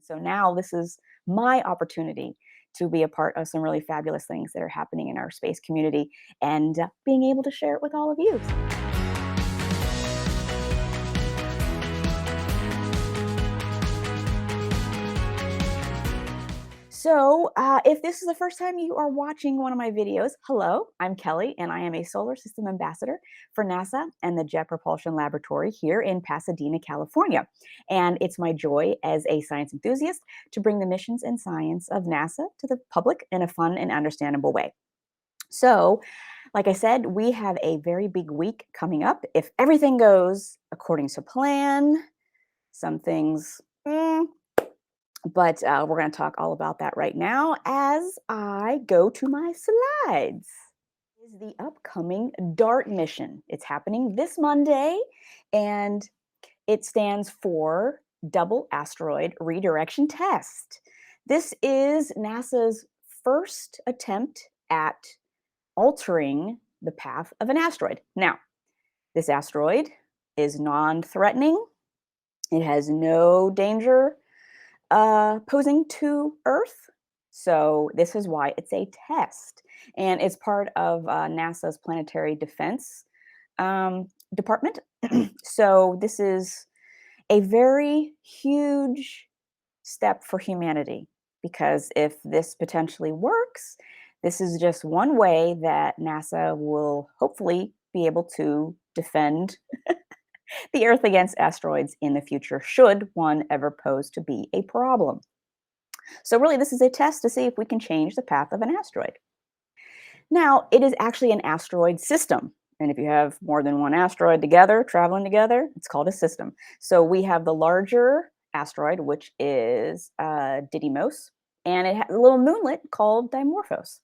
So now this is my opportunity to be a part of some really fabulous things that are happening in our space community and being able to share it with all of you. So, if this is the first time you are watching one of my videos, hello, I'm Kelly, and I am a Solar System Ambassador for NASA and the Jet Propulsion Laboratory here in Pasadena, California. And it's my joy as a science enthusiast to bring the missions and science of NASA to the public in a fun and understandable way. So, like I said, we have a very big week coming up. If everything goes according to plan, some things but we're going to talk all about that right now as I go to my slides. Is the upcoming DART mission. It's happening this Monday, and it stands for Double Asteroid Redirection Test. This is NASA's first attempt at altering the path of an asteroid. Now, this asteroid is non-threatening. It has no danger posing to Earth. So this is why it's a test. And it's part of NASA's Planetary Defense Department. So this is a very huge step for humanity, because if this potentially works, this is just one way that NASA will hopefully be able to defend the Earth against asteroids in the future, should one ever pose to be a problem. So really, this is a test to see if we can change the path of an asteroid. Now, it is actually an asteroid system. And if you have more than one asteroid together, traveling together, it's called a system. So we have the larger asteroid, which is Didymos, and it has a little moonlet called Dimorphos.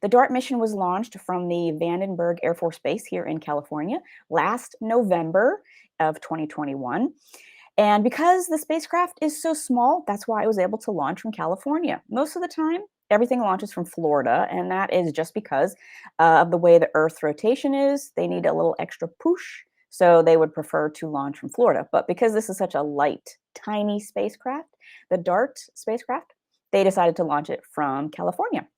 The DART mission was launched from the Vandenberg Air Force Base here in California last November of 2021. And because the spacecraft is so small, that's why it was able to launch from California. Most of the time, everything launches from Florida, and that is just because of the way the Earth's rotation is. They need a little extra push, so they would prefer to launch from Florida. But because this is such a light, tiny spacecraft, the DART spacecraft, they decided to launch it from California.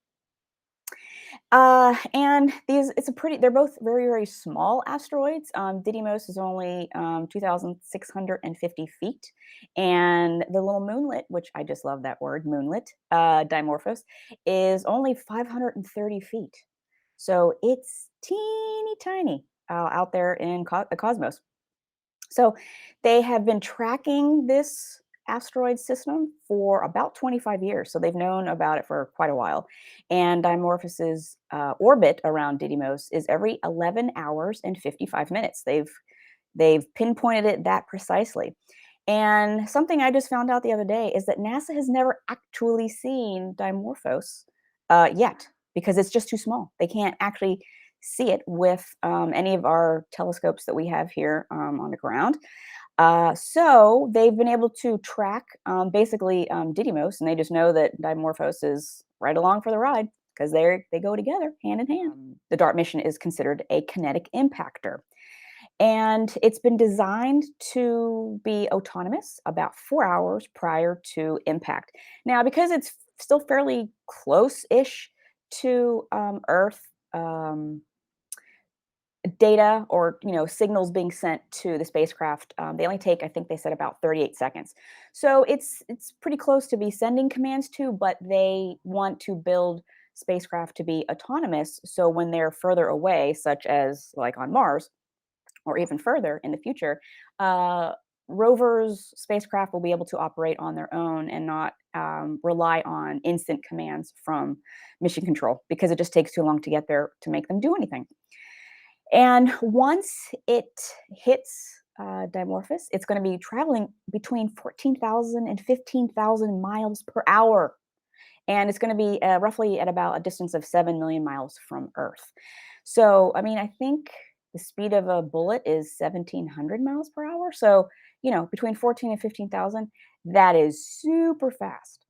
And they're both very, very small asteroids. Didymos is only 2,650 feet. And the little moonlet, which I just love that word, moonlet, Dimorphos, is only 530 feet. So it's teeny tiny out there in the cosmos. So they have been tracking this asteroid system for about 25 years. So they've known about it for quite a while. And Dimorphos's orbit around Didymos is every 11 hours and 55 minutes. They've pinpointed it that precisely. And something I just found out the other day is that NASA has never actually seen Dimorphos yet, because it's just too small. They can't actually see it with any of our telescopes that we have here on the ground. So they've been able to track basically Didymos, and they just know that Dimorphos is right along for the ride because they go together hand in hand. The DART mission is considered a kinetic impactor, and it's been designed to be autonomous about 4 hours prior to impact. Now, because it's still fairly close-ish to Earth, data or signals being sent to the spacecraft, they only take, I think they said, about 38 seconds. So it's pretty close to be sending commands to, but they want to build spacecraft to be autonomous, so when they're further away, such as like on Mars or even further in the future, rovers spacecraft will be able to operate on their own and not rely on instant commands from mission control, because it just takes too long to get there to make them do anything. And once it hits Dimorphos, it's going to be traveling between 14,000 and 15,000 miles per hour. And it's going to be roughly at about a distance of 7 million miles from Earth. So, I mean, I think the speed of a bullet is 1,700 miles per hour. So, between 14 and 15,000, that is super fast.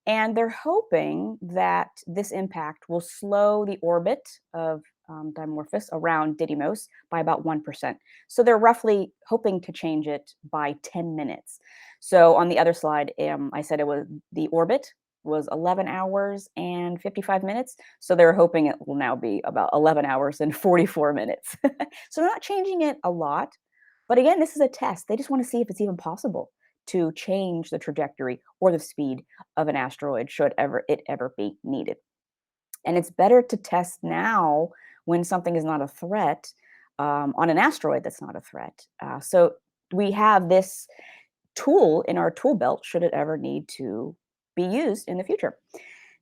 And they're hoping that this impact will slow the orbit of Dimorphos around Didymos by about 1%. So they're roughly hoping to change it by 10 minutes. So on the other slide, I said it was the orbit was 11 hours and 55 minutes. So they're hoping it will now be about 11 hours and 44 minutes. So they're not changing it a lot. But again, this is a test. They just want to see if it's even possible to change the trajectory or the speed of an asteroid should it ever be needed. And it's better to test now when something is not a threat on an asteroid that's not a threat. So we have this tool in our tool belt should it ever need to be used in the future.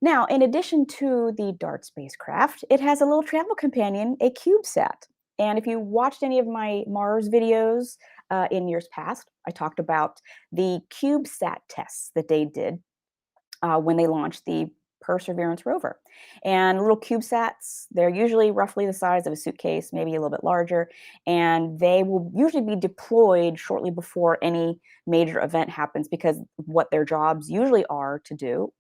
Now, in addition to the DART spacecraft, it has a little travel companion, a CubeSat. And if you watched any of my Mars videos in years past, I talked about the CubeSat tests that they did when they launched the Perseverance rover. And little CubeSats, they're usually roughly the size of a suitcase, maybe a little bit larger, and they will usually be deployed shortly before any major event happens because what their jobs usually are to do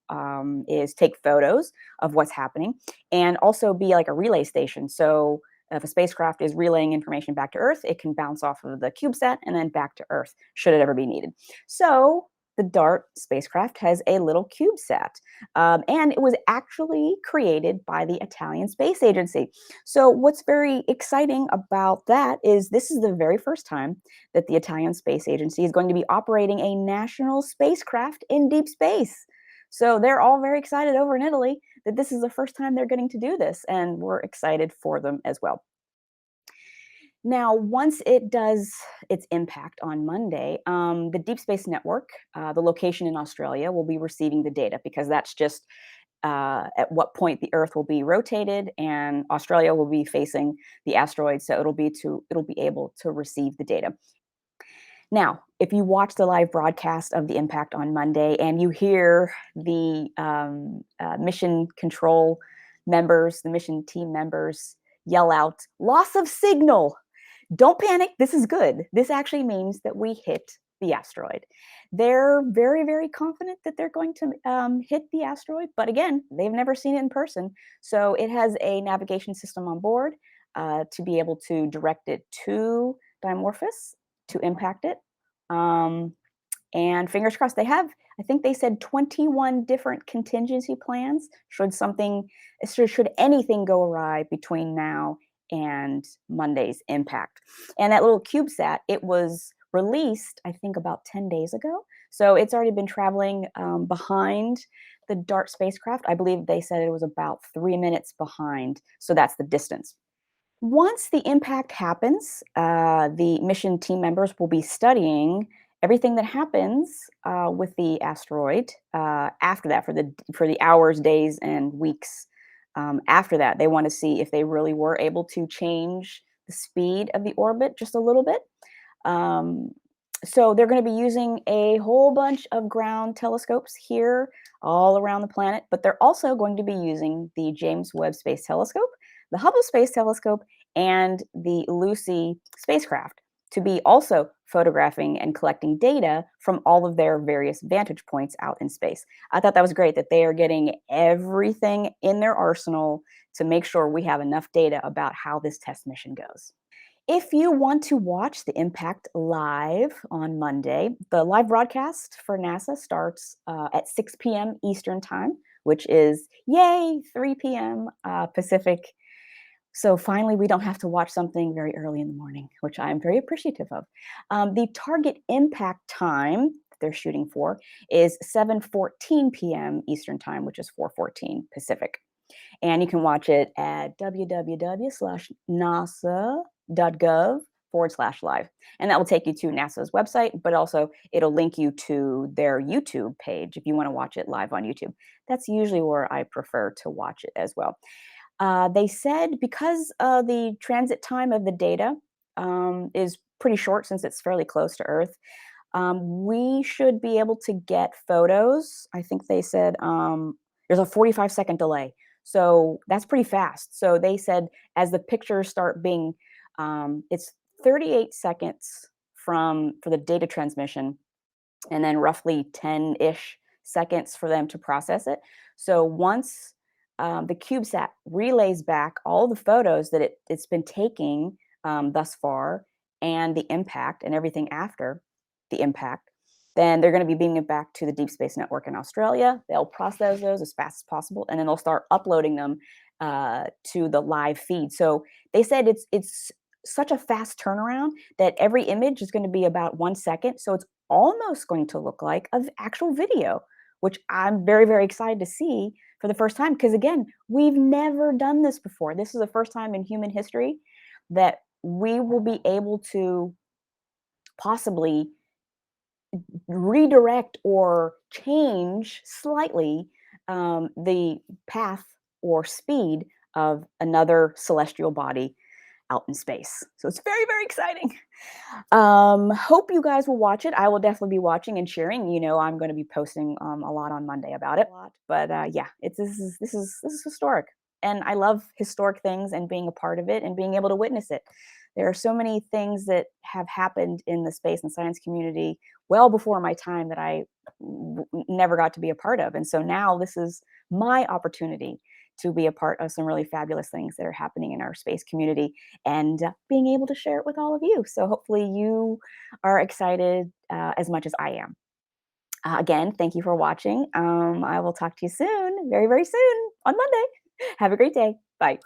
is take photos of what's happening and also be like a relay station. So if a spacecraft is relaying information back to Earth, it can bounce off of the CubeSat and then back to Earth should it ever be needed. So the DART spacecraft has a little CubeSat, and it was actually created by the Italian Space Agency. So, what's very exciting about that is this is the very first time that the Italian Space Agency is going to be operating a national spacecraft in deep space. So, they're all very excited over in Italy that this is the first time they're getting to do this, and we're excited for them as well. Now, once it does its impact on Monday, the Deep Space Network, the location in Australia, will be receiving the data because that's just at what point the Earth will be rotated, and Australia will be facing the asteroid, so it'll be able to receive the data. Now, if you watch the live broadcast of the impact on Monday and you hear the mission control members, the mission team members yell out, "Loss of signal," don't panic. This is good. This actually means that we hit the asteroid. They're very, very confident that they're going to hit the asteroid, but again, they've never seen it in person. So it has a navigation system on board to be able to direct it to Dimorphos to impact it. Um, and fingers crossed, they have, I think they said 21 different contingency plans should anything go awry between now and Monday's impact. And that little CubeSat, it was released, I think, about 10 days ago. So it's already been traveling behind the DART spacecraft. I believe they said it was about 3 minutes behind. So that's the distance. Once the impact happens, the mission team members will be studying everything that happens with the asteroid after that for the hours, days, and weeks after that. They want to see if they really were able to change the speed of the orbit just a little bit. Um, so they're going to be using a whole bunch of ground telescopes here all around the planet, but they're also going to be using the James Webb Space Telescope, the Hubble Space Telescope, and the Lucy spacecraft to be also photographing and collecting data from all of their various vantage points out in space. I thought that was great that they are getting everything in their arsenal to make sure we have enough data about how this test mission goes. If you want to watch the impact live on Monday, the live broadcast for NASA starts at 6 p.m. Eastern Time, which is, yay, 3 p.m. Pacific. So finally, we don't have to watch something very early in the morning, which I'm very appreciative of. The target impact time that they're shooting for is 7:14 p.m. Eastern Time, which is 4:14 Pacific. And you can watch it at www.nasa.gov/live. And that will take you to NASA's website, but also it'll link you to their YouTube page if you want to watch it live on YouTube. That's usually where I prefer to watch it as well. They said because the transit time of the data is pretty short since it's fairly close to Earth, we should be able to get photos. I think they said there's a 45-second delay. So that's pretty fast. So they said as the pictures start being, it's 38 seconds for the data transmission, and then roughly 10-ish seconds for them to process it. So once the CubeSat relays back all the photos that it's been taking thus far, and the impact and everything after the impact. Then they're going to be beaming it back to the Deep Space Network in Australia. They'll process those as fast as possible, and then they'll start uploading them to the live feed. So they said it's such a fast turnaround that every image is going to be about 1 second. So it's almost going to look like an actual video, which I'm very, very excited to see for the first time. Because again, we've never done this before. This is the first time in human history that we will be able to possibly redirect or change slightly the path or speed of another celestial body out in space. So it's very, very exciting. Hope you guys will watch it. I will definitely be watching and cheering. You know, I'm going to be posting a lot on Monday about it. But yeah, this is historic, and I love historic things and being a part of it and being able to witness it. There are so many things that have happened in the space and science community well before my time that I never got to be a part of, and so now this is my opportunity to be a part of some really fabulous things that are happening in our space community, and being able to share it with all of you. So hopefully you are excited as much as I am. Again, thank you for watching. I will talk to you soon, very, very soon on Monday. Have a great day. Bye.